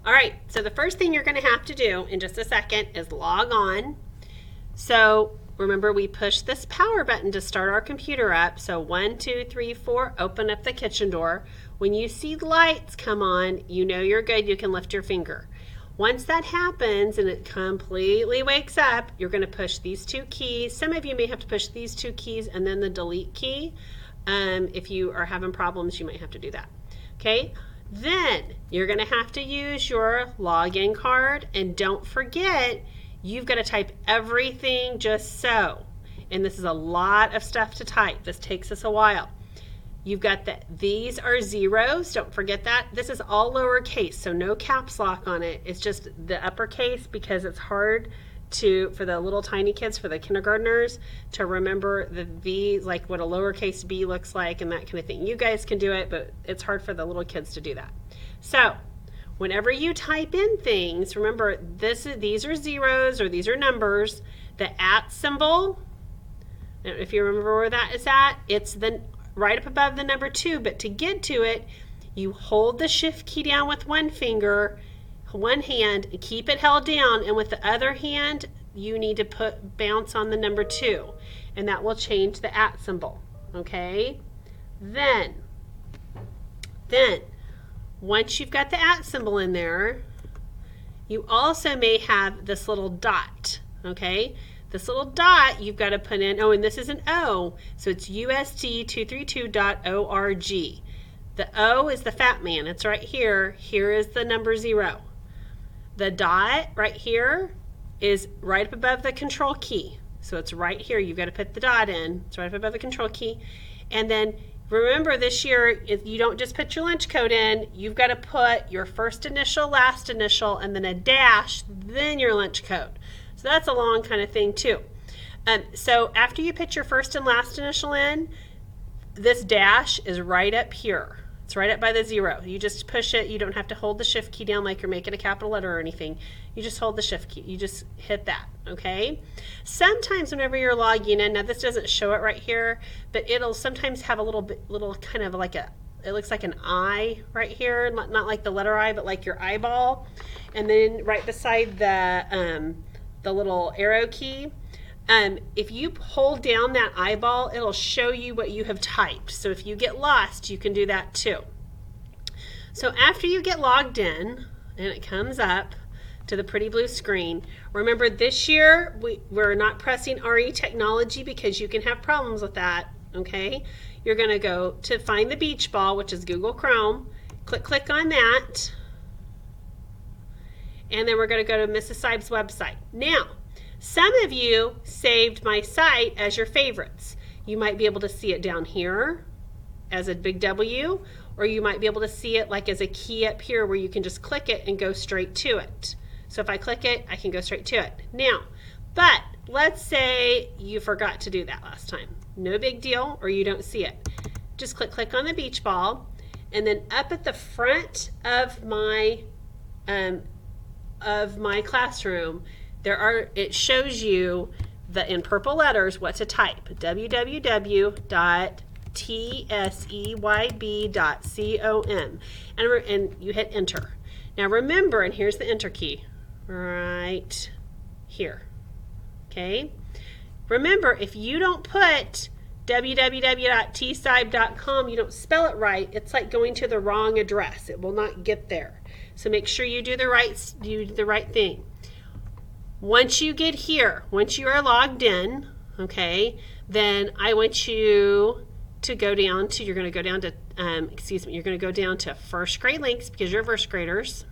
All right, so the first thing you're going to have to do in just a second is log on. So remember, we push this power button to start our computer up. So 1, 2, 3, 4, open up the kitchen door. When you see lights come on, you know you're good. You can lift your finger. Once that happens and it completely wakes up, you're going to push these two keys. Some of you may have to push these two keys and then the delete key. If you are having problems, you might have to do that. Okay? Then you're going to have to use your login card, and don't forget, you've got to type everything just so. And this is a lot of stuff to type. This takes us a while. You've got these are zeros. Don't forget that. This is all lowercase, so no caps lock on it. It's just the uppercase because it's hard for the little tiny kids, for the kindergartners, to remember the V, like what a lowercase b looks like and that kind of thing. You guys can do it, but it's hard for the little kids to do that. So whenever you type in things, remember these are zeros or these are numbers. The @ symbol, if you remember where that is at, it's right up above the number 2, but to get to it, you hold the shift key down with one hand, keep it held down, and with the other hand, you need to bounce on the number 2, and that will change the @ symbol, okay? Then, once you've got the @ symbol in there, you also may have this little dot, okay? This little dot you've got to put in, and this is an O, so it's USD232.org. The O is the fat man, it's right here. Here is the number 0. The dot right here is right up above the control key. So it's right here. You've got to put the dot in. It's right up above the control key. And then remember, this year, you don't just put your lunch code in. You've got to put your first initial, last initial, and then a dash, then your lunch code. So that's a long kind of thing too. So after you put your first and last initial in, this dash is right up here. It's right up by the 0. You just push it. You don't have to hold the shift key down like you're making a capital letter or anything. You just hold the shift key. You just hit that, okay? Sometimes whenever you're logging in, now this doesn't show it right here, but it'll sometimes have a little kind of like it looks like an eye right here, not like the letter I, but like your eyeball. And then right beside the little arrow key, if you hold down that eyeball, it'll show you what you have typed. So if you get lost, you can do that too. So after you get logged in and it comes up to the pretty blue screen, remember this year we're not pressing RE Technology because you can have problems with that, okay? You're going to go to find the beach ball, which is Google Chrome. Click on that. And then we're going to go to Mrs. Seib's website. Now, some of you saved my site as your favorites. You might be able to see it down here as a big W, or you might be able to see it like as a key up here where you can just click it and go straight to it. So if I click it, I can go straight to it. Now, but let's say you forgot to do that last time. No big deal, or you don't see it. Just click on the beach ball, and then up at the front of my classroom, it shows you in purple letters what to type. www.tseyb.com, and you hit enter. Now remember, and here's the enter key right here. Okay? Remember, if you don't put www.tseib.com, you don't spell it right, it's like going to the wrong address. It will not get there. So make sure you do the right thing. Once you get here, once you are logged in, okay, then I want you to go down to, you're going to go down to, you're going to go down to first grade links because you're first graders.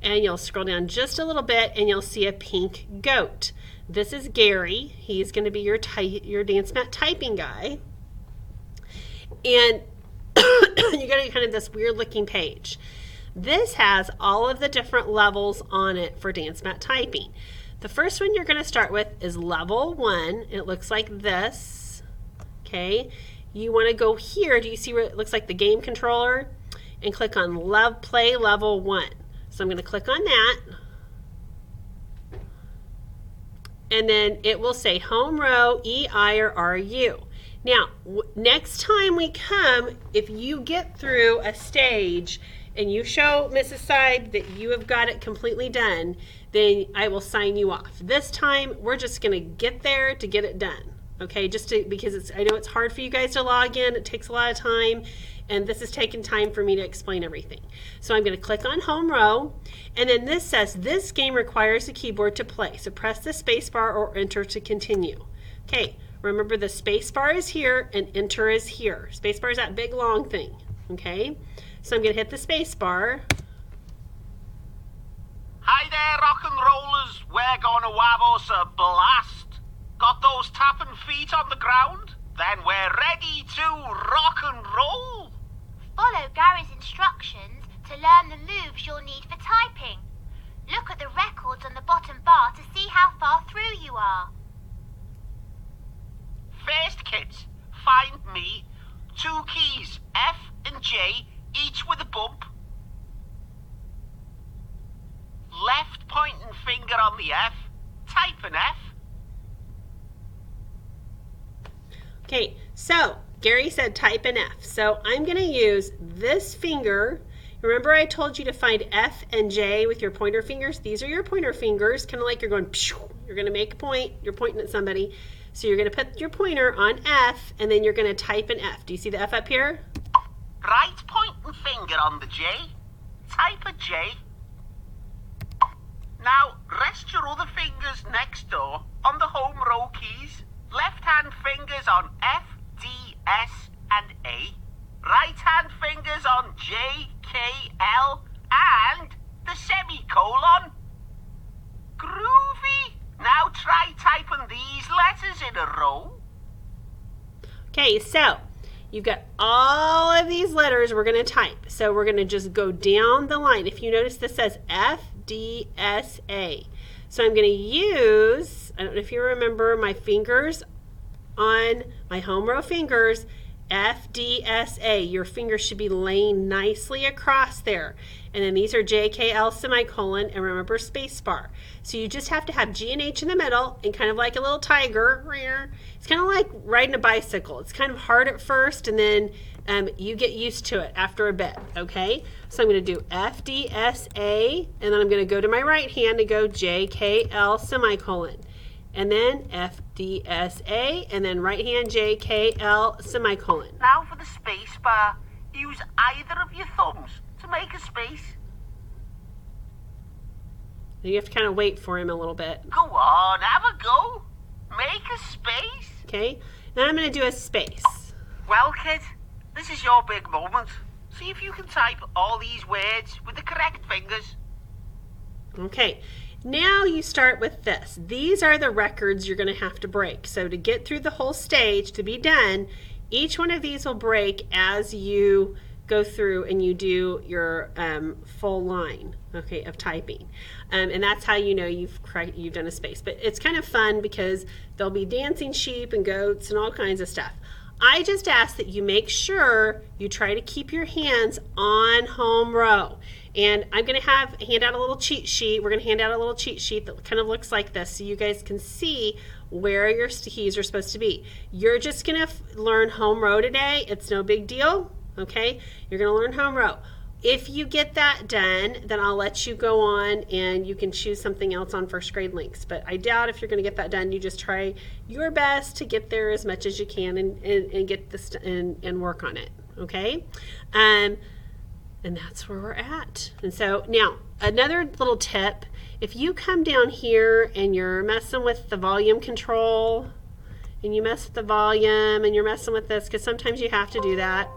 And you'll scroll down just a little bit and you'll see a pink goat. This is Gary. He's going to be your Dance Mat typing guy. And you got kind of this weird looking page. This has all of the different levels on it for Dance Mat typing. The first one you're going to start with is level 1. It looks like this. Okay. You want to go here. Do you see where it looks like the game controller? And click on Play Level 1. So I'm going to click on that. And then it will say home row, E, I, or RU. Now, next time we come, if you get through a stage and you show Mrs. Side that you have got it completely done, then I will sign you off. This time, we're just going to get there to get it done. Okay, because I know it's hard for you guys to log in. It takes a lot of time, and this is taking time for me to explain everything. So I'm going to click on home row, and then this says this game requires a keyboard to play. So press the space bar or enter to continue. Okay, remember the space bar is here and enter is here. Space bar is that big long thing. Okay, so I'm going to hit the space bar. Hi there, rock and rollers. We're going to have us a blast. Got those tapping feet on the ground? Then we're ready to rock and roll. Follow Gary's instructions to learn the moves you'll need for typing. Look at the records on the bottom bar to see how far through you are. First, kids, find me 2 keys, F and J, each with a bump. Left pointing finger on the F, type an F. Okay, so Gary said type an F. So I'm going to use this finger. Remember I told you to find F and J with your pointer fingers? These are your pointer fingers, kind of like you're going, you're going to make a point, you're pointing at somebody. So you're going to put your pointer on F, and then you're going to type an F. Do you see the F up here? Right pointing finger on the J, type a J. Now rest your other fingers next door on the home row keys. Left hand fingers on F, D, S, and A. Right hand fingers on J, K, L, and the semicolon. Groovy! Now try typing these letters in a row. Okay, so you've got all of these letters we're going to type. So we're going to just go down the line. If you notice, this says F, D, S, A. So I'm going to use, I don't know if you remember my fingers on my home row fingers, F, D, S, A. Your fingers should be laying nicely across there. And then these are J, K, L, semicolon, and remember space bar. So you just have to have G and H in the middle, and kind of like a little tiger. It's kind of like riding a bicycle. It's kind of hard at first, and then you get used to it after a bit, okay? So I'm going to do F, D, S, A, and then I'm going to go to my right hand and go J, K, L, semicolon. And then F, D, S, A, and then right hand J, K, L, semicolon. Now for the space bar. Use either of your thumbs to make a space. You have to kind of wait for him a little bit. Go on, have a go. Make a space. Okay, then I'm going to do a space. Well, kid, this is your big moment. See if you can type all these words with the correct fingers. Okay, now you start with this. These are the records you're going to have to break. So to get through the whole stage, to be done, each one of these will break as you go through and you do your full line, okay, of typing. And that's how you know you've done a space. But it's kind of fun because there'll be dancing sheep and goats and all kinds of stuff. I just ask that you make sure you try to keep your hands on home row. And I'm going to hand out a little cheat sheet. We're going to hand out a little cheat sheet that kind of looks like this so you guys can see where your keys are supposed to be. You're just going to learn home row today. It's no big deal, okay? You're going to learn home row. If you get that done, then I'll let you go on and you can choose something else on First Grade Links. But I doubt if you're going to get that done. You just try your best to get there as much as you can and get this and work on it, okay? And that's where we're at. And so now another little tip, if you come down here and you're messing with the volume control and you mess with the volume and you're messing with this, because sometimes you have to do that,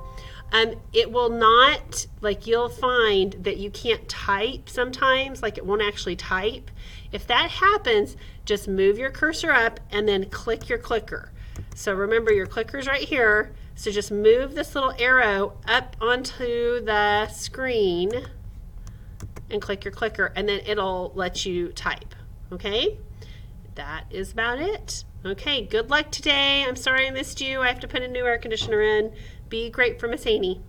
it will not, like you'll find that you can't type sometimes, like it won't actually type. If that happens, just move your cursor up and then click your clicker. So remember your clicker's right here. So just move this little arrow up onto the screen and click your clicker, and then it'll let you type, okay? That is about it. Okay, good luck today. I'm sorry I missed you. I have to put a new air conditioner in. Be great for Miss Amy.